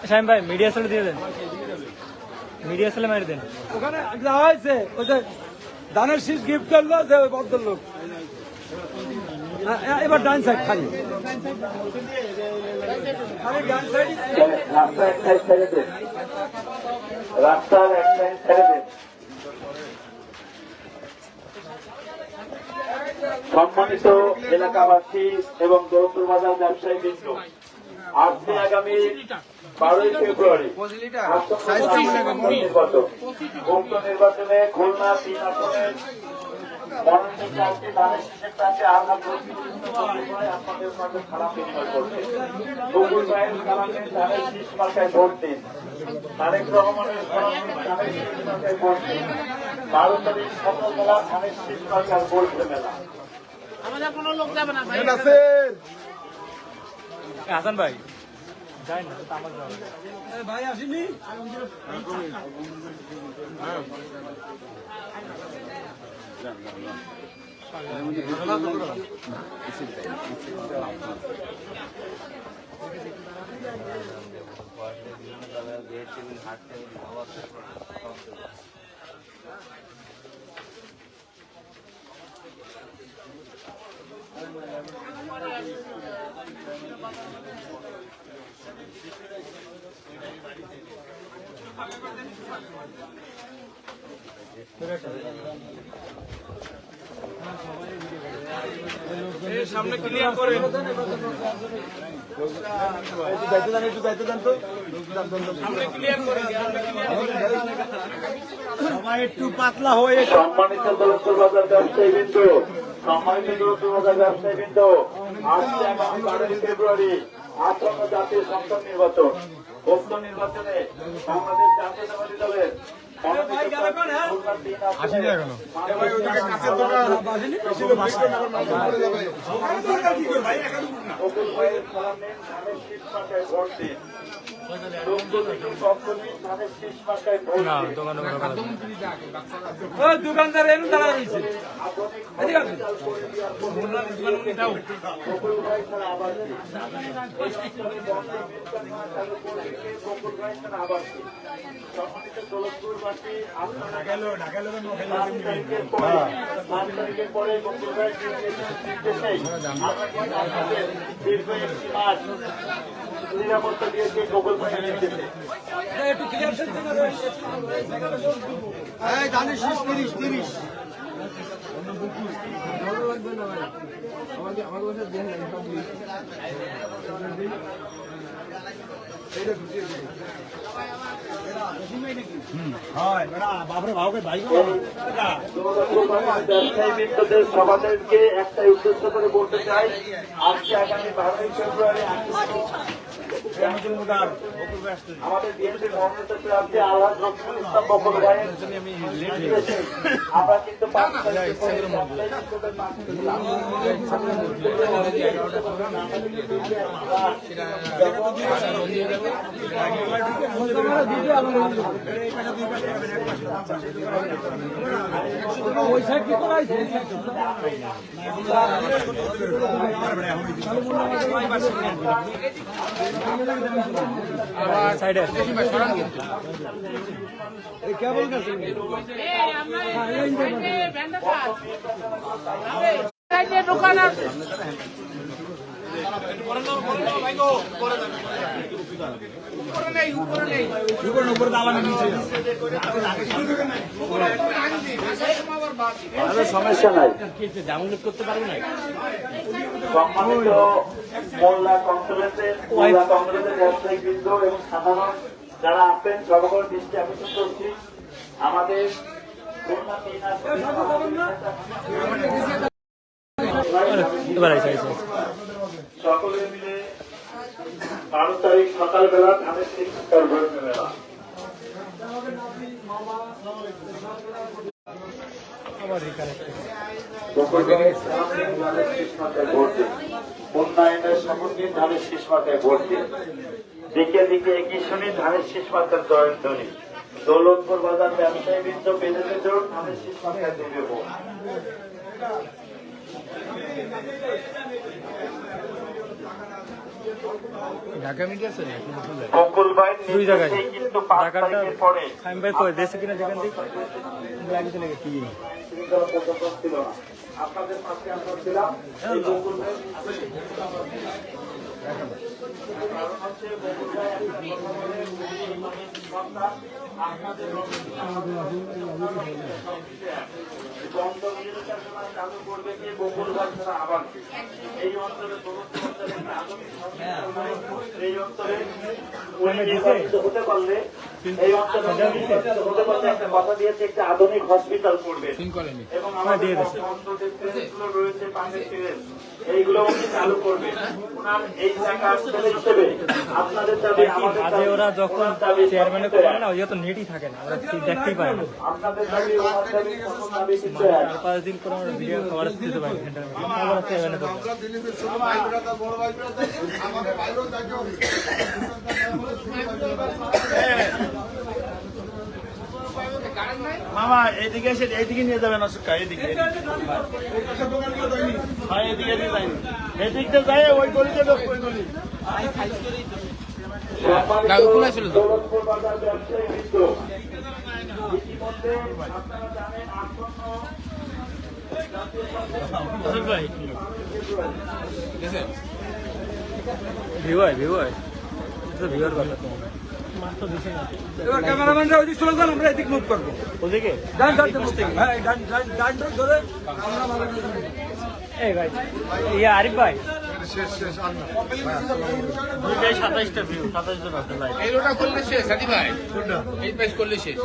শাহিম ভাই মিডিয়া সেলে দিয়ে দেন, মিডিয়া সেলে মেরে দেন। ওখানে হয়েছে ওই যে দানের শীষ গিফট করলো যে ভদ্রলোক। এবার ডান সাইড খালি রাস্তার এক সাইড ছেড়ে দেন, রাস্তার এক সাইড ছেড়ে দেন। সম্মানিত এলাকাবাসী এবং দৌলতুল বাজার ব্যবসায়ী বৃন্দ, আজকে আগামী 12ই ফেব্রুয়ারি নির্বাচন। উক্ত নির্বাচনে খুলনা 3 আসনের মনোনীত 4টি ধানের শীষের প্রার্থী আহ্বান আপনাদের মাঝে খারাপ বিনিময় করছে। বকুল ভাইয়ের কালামে ধানের শীষ মার্কায় ভোট দিন। তারেক রহমানের ধানের শীষ মার্কায় ভোট দিন। 12 তারিখ সকাল বেলা ধানের শীষ মার্কায় ভোট মেলা। আমাদের কোনো লোক যাবে না ভাই। হাসান ভাই যাই না তো আমার যাবে ভাই আসিনি। সামনে ক্লিয়ার করেন। সবাই একটু পাতলা হয়ে। সম্মানিত দৌলতুল বাজার ব্যবসায়ীবৃন্দ, সম্মানিত দৌলতুল বাজার ব্যবসায়ীবৃন্দ, আজকে আগামী 12ই ফেব্রুয়ারি আসন্ন জাতীয় সংসদ নির্বাচন। উক্ত নির্বাচনে বাংলাদেশ জাতীয়তাবাদী দলের ভোট দিন। দোকানদার এরকম দাঁড়া রয়েছে। পরে বকুল ভাই নিরাপত্তা দিয়েছে বকুল ভাই নির্দেশে। দানের শীষ 30 ব্যবসায়ীবৃন্দদের সবাইকে একটাই উদ্দেশ্য করে বলতে চাই, আজকে আগামী 12ই ফেব্রুয়ারি আমাদের বিএনপির মনোনীত প্রার্থী আলহাজ রফিকুল ইসলাম বকুল ভাইয়ের আমরা কিন্তু সাইডে কেবল দোকান আছে সমস্যা নাই। ডাউনলোড করতে পারবো না। সম্মানিত মোল্লা কংগ্রেসের ব্যবসায়িক বৃন্দ এবং সাধারণ যারা আছেন সকলের দৃষ্টি আকর্ষণ করছি, আমাদের সকলে মিলে 12 তারিখ সকালবেলা ধানের শীষ ভোট মেলা। উন্নয়নের শপথ নিয়ে ধানের শীষ মার্কায় ভোট দিন। দিকে দিকে একই শুনি ধানের শীষ মার্কার জয়ধ্বনি। দৌলতপুর বাজার ব্যবসায়ী বৃন্দ বেঁধে জোর ধানের শীষ মার্কায় দেবে ভোট। বকুল ভাই দুই জায়গায় কিন্তু 5 ঢাকাটা তারিখের পরে সাইম ভাই কই দেশে কিনা যেখান থেকে লাগে চলে গেছে শৃঙ্খলা প্রশাসন ছিল না। আপনাদের পাশে আমরা ছিলাম। এই বকুল ভাই কারণ হচ্ছে বকুল ভাই একটা কথা বলে, আপনাদের দ্বন্দ্ব নির্বাচন চালু করবে কি বকুল ভাই ছাড়া আবার কি? এই অঞ্চলে এই অঞ্চলে নির্বাচিত হতে পারলে এই অঞ্চলে হতে পারলে একটা কথা দিয়েছে একটা আধুনিক হসপিটাল করবে এবং আমাদের ট্রেনগুলো রয়েছে পাশের ট্রেন এইগুলো উনি চালু করবে। ওনার এই এলাকার ছেলে হিসেবে আপনাদের দাবি আমাদের আজে ওরা যখন চেয়ারম্যানে করে না ওই তো নেটই থাকে না, ওরা দেখতেই পায় না। আপনাদের দাবি ওনার দাবি প্রথম দাবি কিছু এক। 4-5 দিন পর আমরা ভিডিও কভার দিতে পারি আবার চেয়ারম্যানে করে মামা এইদিকে এসে এইদিকে নিয়ে যাবেন অসুখ এইদিকে হ্যাঁ এদিকে নিয়ে যায়নি এদিকটা যায় ওই গলিতে লোক ওই গলি দৌলতপুর বাজার ব্যবসায়ী বৃন্দ ইতিমধ্যে আপনারা জানেন ভিউয়ার কথা এবার ক্যামেরাম্যানরা ওইদিক চলে যান, আমরা এদিক মুভ করবো। ওদিকে ডান হ্যাঁ ডান ধরে এই ভাই আরিফ ভাই 27টা ভিউ 27 জন আছে লাইভ এই রোডটা করলে শেষ সাদি ভাই এই পেজ করলে শেষ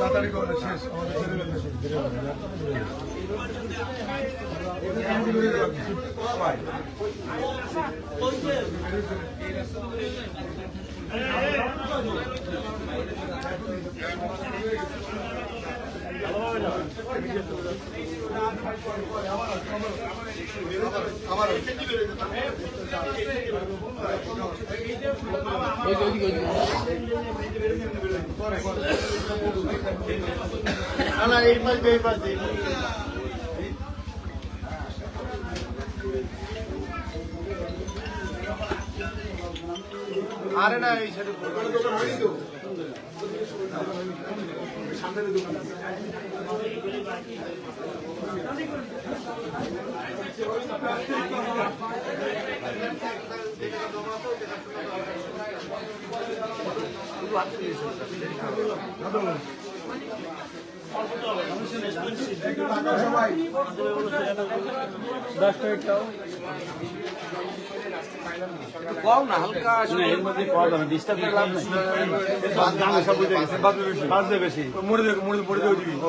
না এই পাশ দিয়ে এই পাশ দিয়ে আরে না এই সাইডে দোকান হয়নি তো সামনের দোকান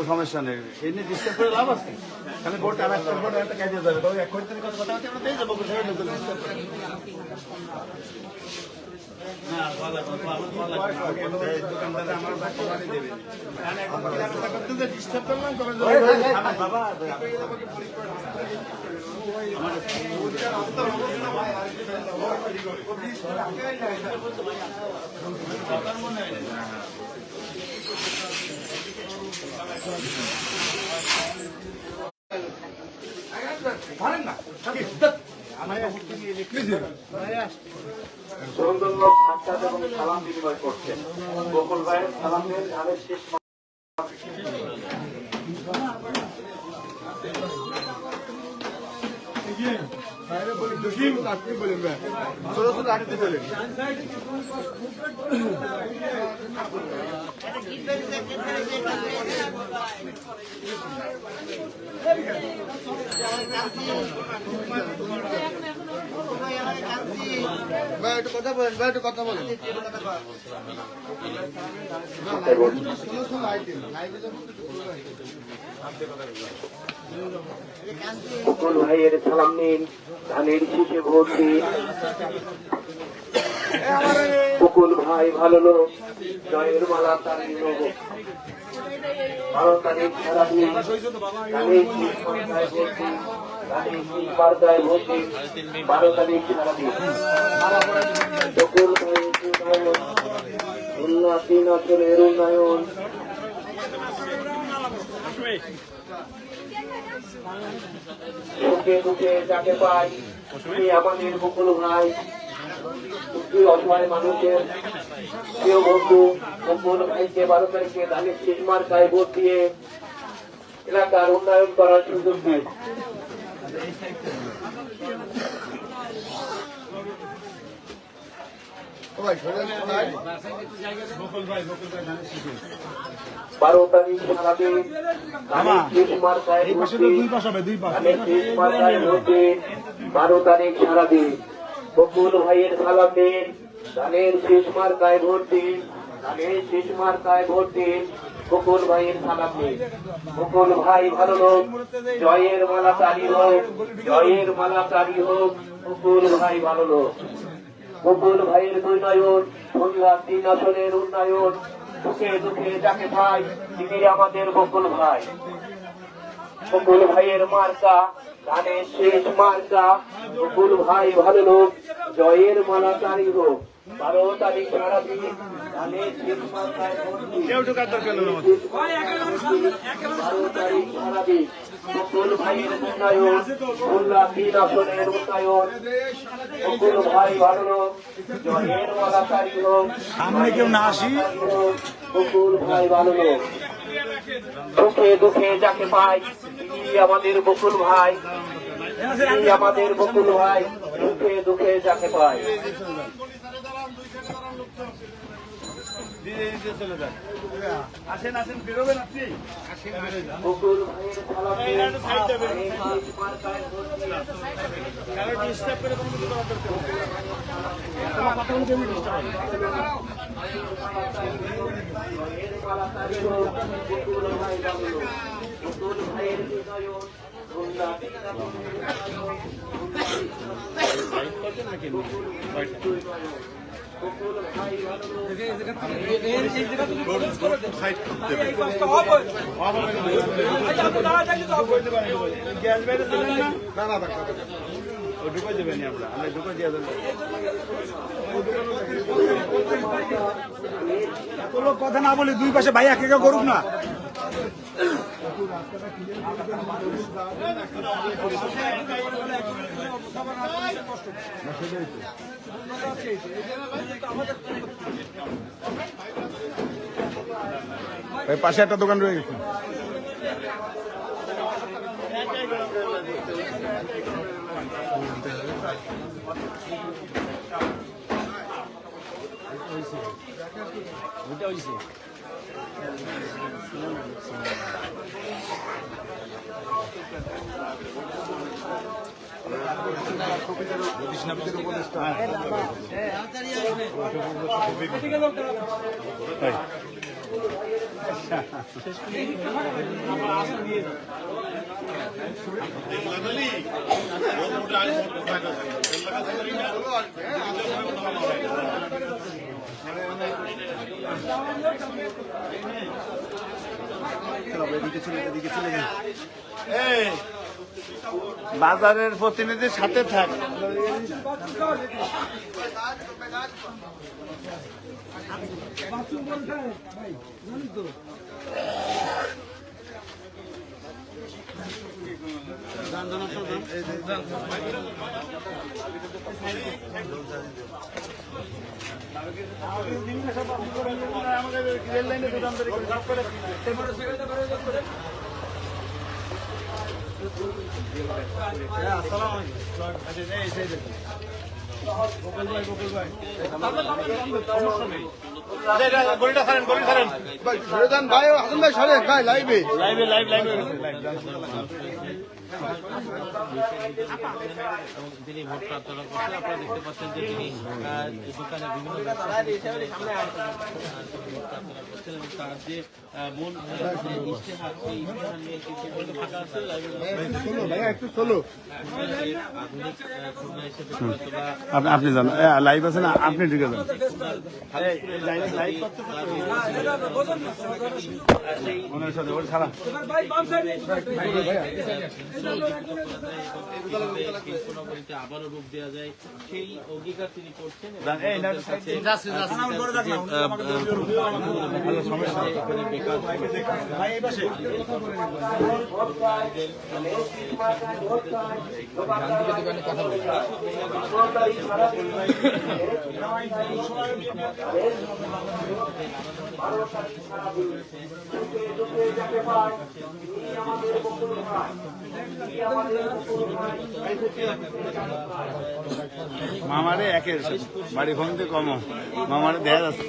সমস্যা নেই এই নিয়ে ডিস্টার্ব করে লাভ আছে খালি ভোট একটা কাজে যাবে তবে এক কোটি কথা কথা আমরা পেয়ে যাবো ডিস্টার্ব করলাম বাবা সৌজন্য সাক্ষাৎ এবং সালাম বিনিময় করছেন বকুল ভাইয়ের সালামের ধানের শেষ কথা বলেন একটু কথা বলেন বকুল ভাইয়ের সালাম নিন ধানের শীষে ভোট দিন বকুল ভাই ভালো লোক জয়ের মালা তার লোক 12 তারিখ সারাদিন ধানের শীষ মার্কায় ভোট দিন 12 তারিখ সারাদিন বকুল ভাই উন্নয়ন খুলনা 3 অঞ্চলের উন্নয়ন সুখে দুঃখে যাকে পাই তুমি আমাদের বকুল ভাই। দুঃখী অসহায় মানুষের প্রিয় বন্ধু বকুল ভাইকে 12 তারিখে ধানের শীষ মার্কায় ভোট দিয়ে এলাকার উন্নয়ন করার সুযোগ দিন। বারো তারিখ সারাদিন ধানের শীষ মার্কায় ভোট দিন। ধানের শীষ মার্কায় ভোট দিন। 12 তারিখ সারাদিন বকুল ভাইয়ের সালাম দিন। ধানের শীষ মার্কায় ভোট দিন। ধানের শীষ মার্কায় ভোট দিন। বকুল ভাইয়ের সালাম দিন। বকুল ভাই ভালো লোক, জয়ের মালা তারি হোক, জয়ের মালা তারি হোক। বকুল ভাই ভালো লোক। বকুল ভাইয়ের উন্নয়ন, খুলনা 3 আসনের উন্নয়ন, সুখে দুঃখে যাকে ভাই তিনি আমাদের বকুল ভাই। বকুল ভাইয়ের মার্কা ধানের শীষ মার্কা। বকুল ভাই ভালো লোক, জয়ের মালা তারি হোক। 12 তারিখ সারাদিন ধানের শীষ মার্কায় ভোট দিন। 12 তারিখ সারাদিন বকুল ভাইয়ের উন্নয়ন, খুলনা 3 আসনের উন্নয়ন, বকুল ভাই ভালো লোক, জয়ের মালা তারি হোক। সামনে কেউ না আসি। বকুল ভাই ভালো লোক। সুখে দুঃখে যাকে পাই তিনি আমাদের বকুল ভাই। তিনি আমাদের বকুল ভাই। সুখে দুঃখে যাকে পাই। আসেন আসেন, বেরোবেন আপনি। বকুল ভাইয়ের সালাম দিন। মার্কায় ভোট দিন। কারো ডিস্টার্ব করে কোনো কিছু করার দরকার নেই। জয়ের মালা তারি হোক। বকুল ভাই ভালো লোক। বকুল ভাইয়ের উন্নয়ন, খুলনা 3 আসনের বকুল ভাই ভালো লোক। গ্যাস বাইরে দেবেন না? না না, ও ঢুকে দেবেন আমরা, ঢুকে দিয়ে দেবেন। এত লোক কথা না বলে দুই পাশে ভাই একে একে করুক না। পাশে একটা দোকান রয়ে গেছে। বাজারের প্রতিনিধির সাথে থাক। আমাদের রেল লাইনে দোকানদারি করে সব করে তিনি ভোট প্রার্থনা করছেন। আপনারা দেখতে পাচ্ছেন যে তিনি দোকানে বিভিন্ন প্রার্থনা করছেন এবং তার যে মূল ইশতেহার সেই ইশতেহার নিয়ে কিন্তু ফাঁকা আছে। আধুনিক খুলনা হিসেবে আপনি জান লাইভ আছেন, আপনি ঢুকে যান। ওনার সাথে ওর খারাপ পরিতে আবারও রূপ দেওয়া যায় সেই অঙ্গীকার তিনি করছেন মামারে একের বাড়ি ফোন দিয়ে কম মামারে দেখা যাচ্ছে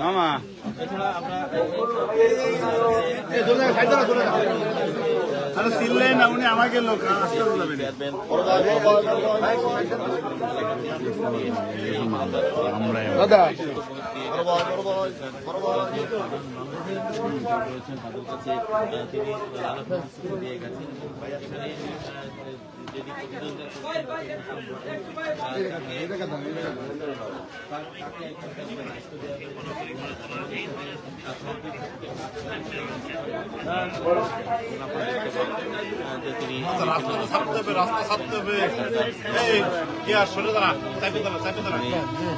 মামা চিনলেন না উনি আমাকে লোক আসতে যাবেন দাদা রয়েছেন তাদের কাছে তিনি আলাদা দিয়ে গেছেন এখানে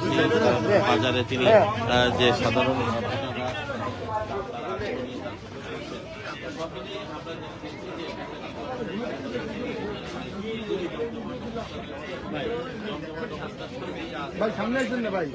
যদি বাজারে তিনি যে সাধারণ ভাই সামনে আসবেন না ভাই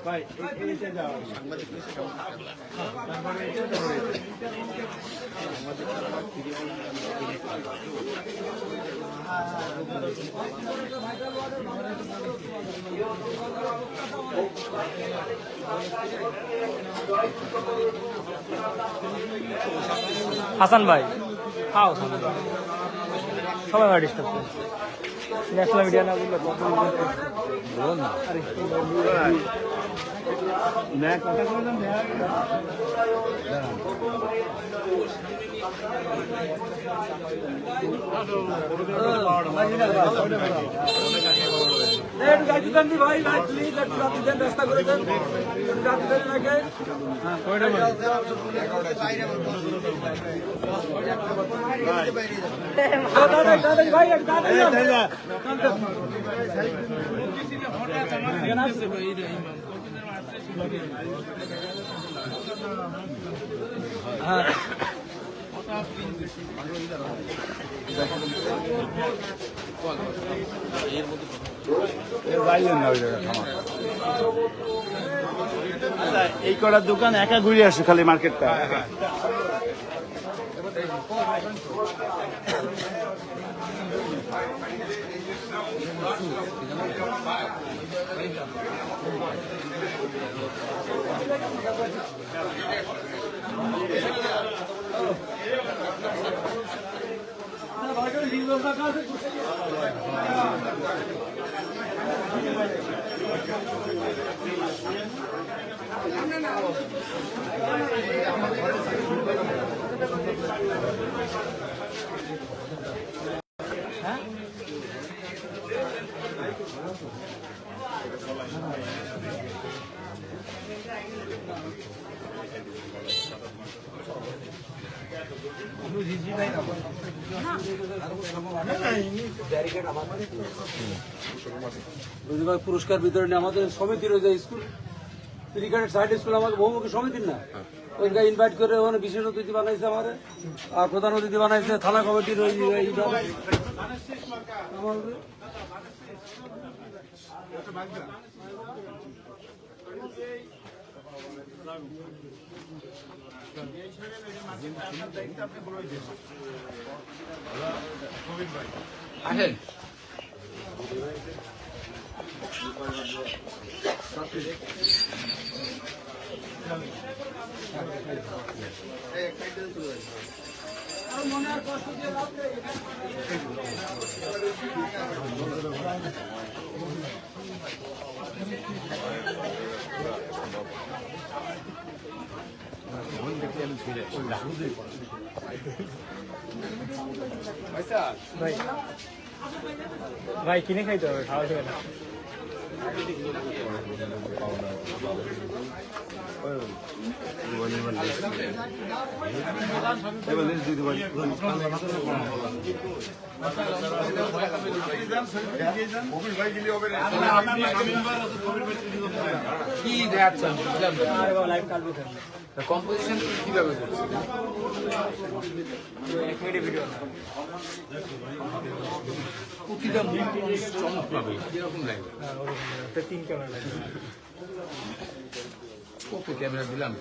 ভাই হাসান ভাই খাও সবাই ভাই ডিস্টার্ব করে ন্যাশনাল মিডিয়া না বললে বলুন না কথা বললাম ভাই ভাই প্লিজ একটু রাতে দেন রাস্তা করে দেন রাতে দেন নাকি ভাই এই কটার দোকান একা ঘুরে আসে খালি মার্কেটটা পুরস্কার বিতরণী আমাদের সমিতির ওই যে স্কুল ক্রিকেটের সাইড স্কুল আমাদের বহুমুখী সমিতির না ওইটা ইনভাইট করে ওখানে বিশেষ অতিথি বানাইছে আমাদের আর প্রধান অতিথি বানাইছে থানা কমিটির ওই আসেন ভাই ভাই কিনে খাইতে হবে, খাওয়া যাবে না। কি দেখাচ্ছেন বুঝলাম না। আর বাবা লাইভ কাটবে কেন? কম্পোজিশন কিভাবে করছে? 1 মিনিটের ভিডিও না। প্রতিটা মুখ চমক পাবে কিরকম লাগবে? হ্যাঁ, ওরকম না। একটা 3 ক্যামেরা লাগবে। কত ক্যামেরা দিলাম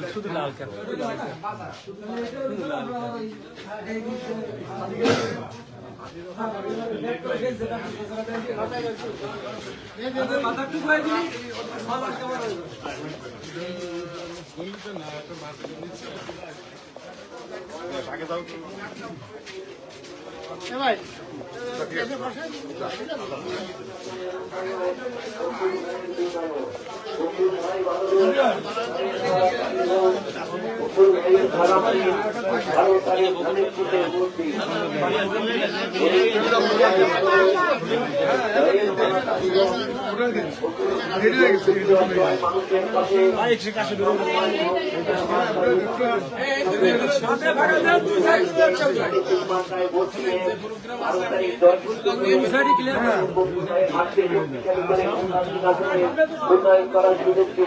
আর শুধু লাল ক্যামেরা। উন্নয়ন করার সুযোগকে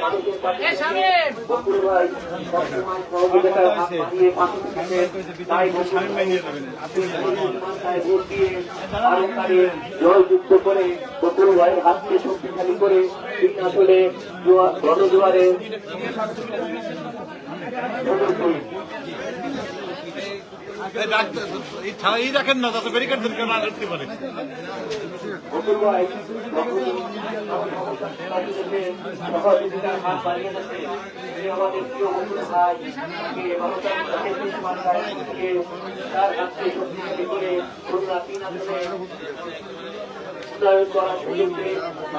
মানুষের পাশে সহযোগিতার হাত বাড়িয়ে পাশে থেকে তাই ভোট দিয়ে আরো তারে জয়যুক্ত করে বকুল ভাইয়ের হাতকে শক্তিশালী করে তিন আসলে গণজোয়ারে এই রাখেন না, যাতে ব্যারিকেড দরকার না করতে পারে। বকুল ভাই সহযোগিতার হাত বাড়িয়ে দিচ্ছে। আমাদের প্রিয় বকুল ভাই তার হাতকে শক্তিশালী করে খুলনা তিন আসলে উন্নয়ন করার সুযোগে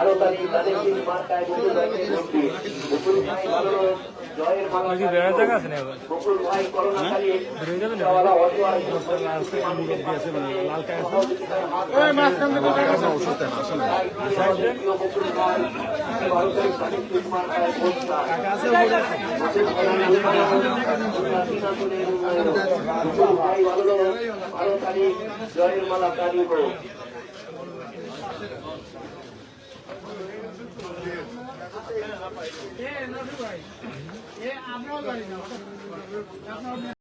আরো তাদের তিন মার্কায় বকুল ভাইকে ভোট দিয়ে বকুল ভাই ভালো জয়ের মালা বেড়ার জায়গা আছে না এবার? বকুল ভাই করোনাকালে বেরোয় যাবে না? অসহায় জয়ের মালা তারি হোক। আমরাও জানি না।